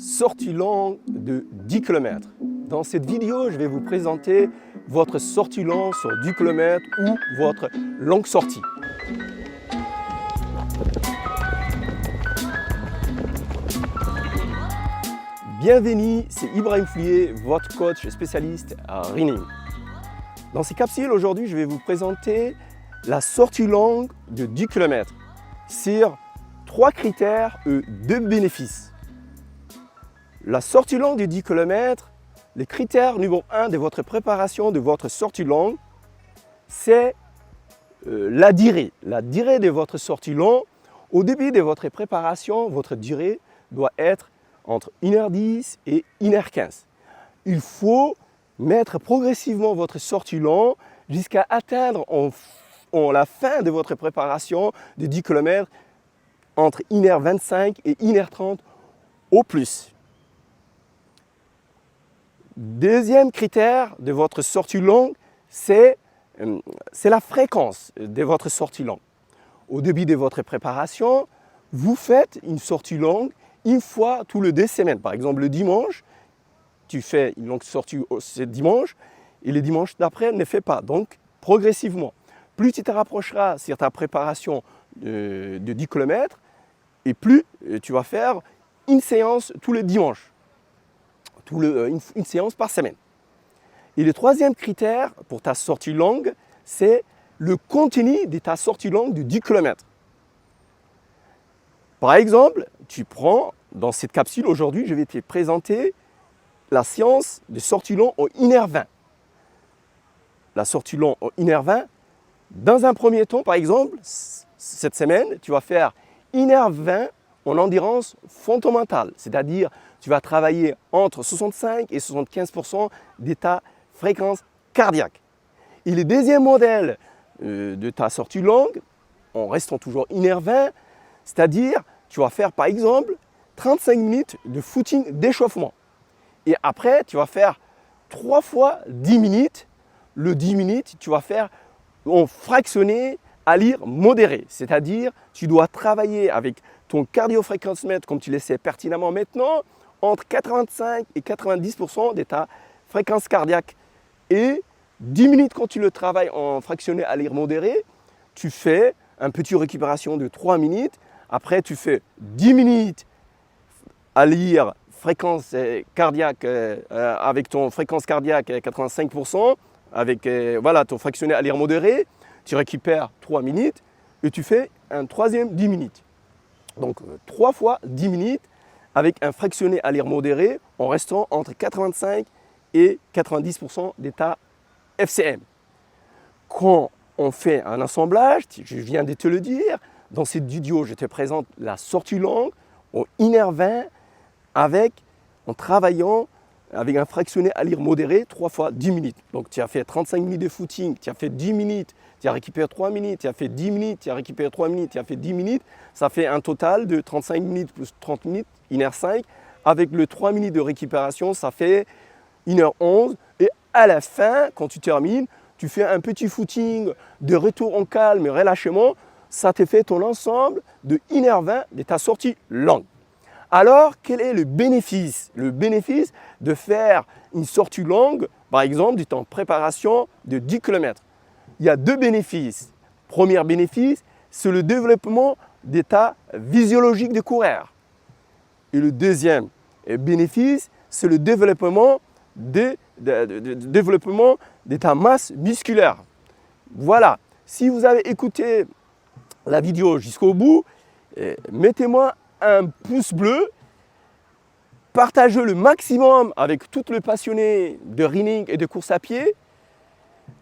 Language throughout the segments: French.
sortie longue de 10 km. Dans cette vidéo, je vais vous présenter votre sortie longue sur 10 km ou votre longue sortie. Bienvenue, c'est Ibrahim Foulier, votre coach spécialiste à running. Dans ces capsules, aujourd'hui, je vais vous présenter la sortie longue de 10 km sur 3 critères et 2 bénéfices. La sortie longue de 10 km, le critère numéro 1 de votre préparation de votre sortie longue, c'est la durée. La durée de votre sortie longue, au début de votre préparation, votre durée doit être entre 1h10 et 1h15. Il faut mettre progressivement votre sortie longue jusqu'à atteindre en la fin de votre préparation de 10 km entre 1h25 et 1h30 au plus. Deuxième critère de votre sortie longue, c'est la fréquence de votre sortie longue. Au début de votre préparation, vous faites une sortie longue une fois tous les 2 semaines. Par exemple, le dimanche, tu fais une longue sortie ce dimanche et le dimanche d'après, ne fais pas. Donc, progressivement. Plus tu te rapprocheras sur ta préparation de 10 km et plus tu vas faire une séance tous les dimanches. Une séance par semaine. Et le troisième critère pour ta sortie longue, c'est le contenu de ta sortie longue de 10 km. Par exemple, tu prends, dans cette capsule aujourd'hui, je vais te présenter la séance de sortie longue en 1h20. La sortie longue en 1h20, dans un premier temps, par exemple, cette semaine, tu vas faire 1h20 en endurance fondamentale, c'est-à-dire tu vas travailler entre 65 et 75% de ta fréquence cardiaque. Et le deuxième modèle de ta sortie longue, en restant toujours 1h20, c'est-à-dire tu vas faire par exemple 35 minutes de footing d'échauffement. Et après, tu vas faire 3 fois 10 minutes. Le 10 minutes, tu vas faire en fractionné à lire modéré, c'est-à-dire tu dois travailler avec ton cardio-fréquence-mètre, comme tu le sais pertinemment maintenant, entre 85 et 90% de ta fréquence cardiaque. Et 10 minutes quand tu le travailles en fractionné à lire modéré, tu fais une petite récupération de 3 minutes. Après, tu fais 10 minutes à lire fréquence cardiaque avec ton fréquence cardiaque à 85%, avec ton fractionné à lire modéré. Tu récupères 3 minutes et tu fais un troisième 10 minutes. Donc 3 fois 10 minutes avec un fractionné à lire modéré en restant entre 85 et 90% de ta FCM. Quand on fait un assemblage, je viens de te le dire, dans cette vidéo, je te présente la sortie longue en 1h20 en travaillant avec un fractionné à lire modéré 3 fois 10 minutes. Donc tu as fait 35 minutes de footing, tu as fait 10 minutes, tu as récupéré 3 minutes, tu as fait 10 minutes, tu as récupéré 3 minutes, tu as fait 10 minutes. Ça fait un total de 35 minutes plus 30 minutes, 1h05. Avec le 3 minutes de récupération, ça fait 1h11. Et à la fin, quand tu termines, tu fais un petit footing de retour en calme et relâchement. Ça te fait ton ensemble de 1h20 de ta sortie longue. Alors, quel est le bénéfice? Le bénéfice de faire une sortie longue, par exemple, du temps de préparation de 10 km. Il y a 2 bénéfices. Premier bénéfice, c'est le développement d'état physiologique de coureur. Et le deuxième bénéfice, c'est le développement de ta masse musculaire. Voilà. Si vous avez écouté la vidéo jusqu'au bout, mettez-moi un pouce bleu, partagez le maximum avec tous les passionnés de running et de course à pied.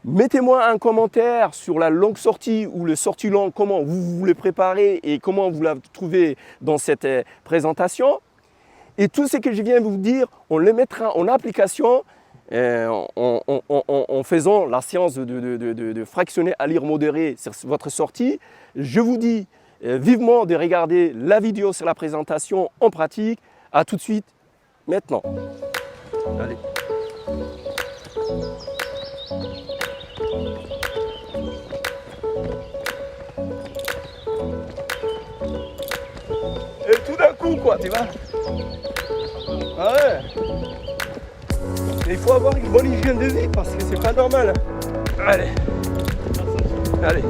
Mettez-moi un commentaire sur la longue sortie ou le sortie longue, comment vous voulez préparer et comment vous la trouvez dans cette présentation. Et tout ce que je viens de vous dire, on le mettra en application en faisant la séance de fractionné à lire modéré sur votre sortie. Je vous dis vivement de regarder la vidéo sur la présentation en pratique. A tout de suite, maintenant. Allez. Et tout d'un coup, quoi, tu vois. Ah ouais. Mais il faut avoir une bonne hygiène de vie parce que c'est pas normal. Hein. Allez. Allez.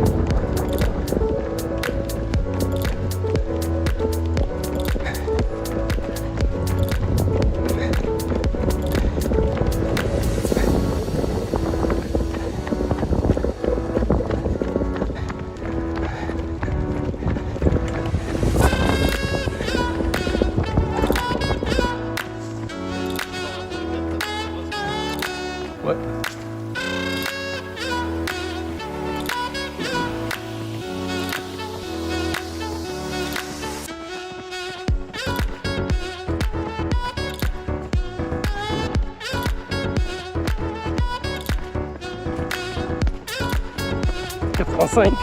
Ouais. Quatre-vingt-cinq.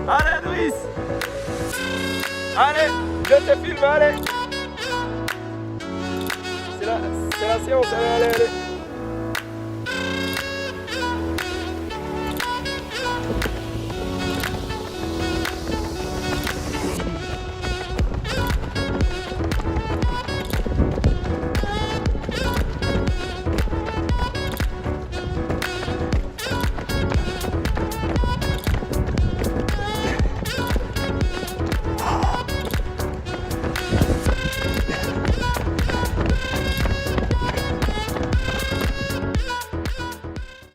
Allez, Driss. Allez, je te filme, allez. C'est la séance, allez, allez, allez.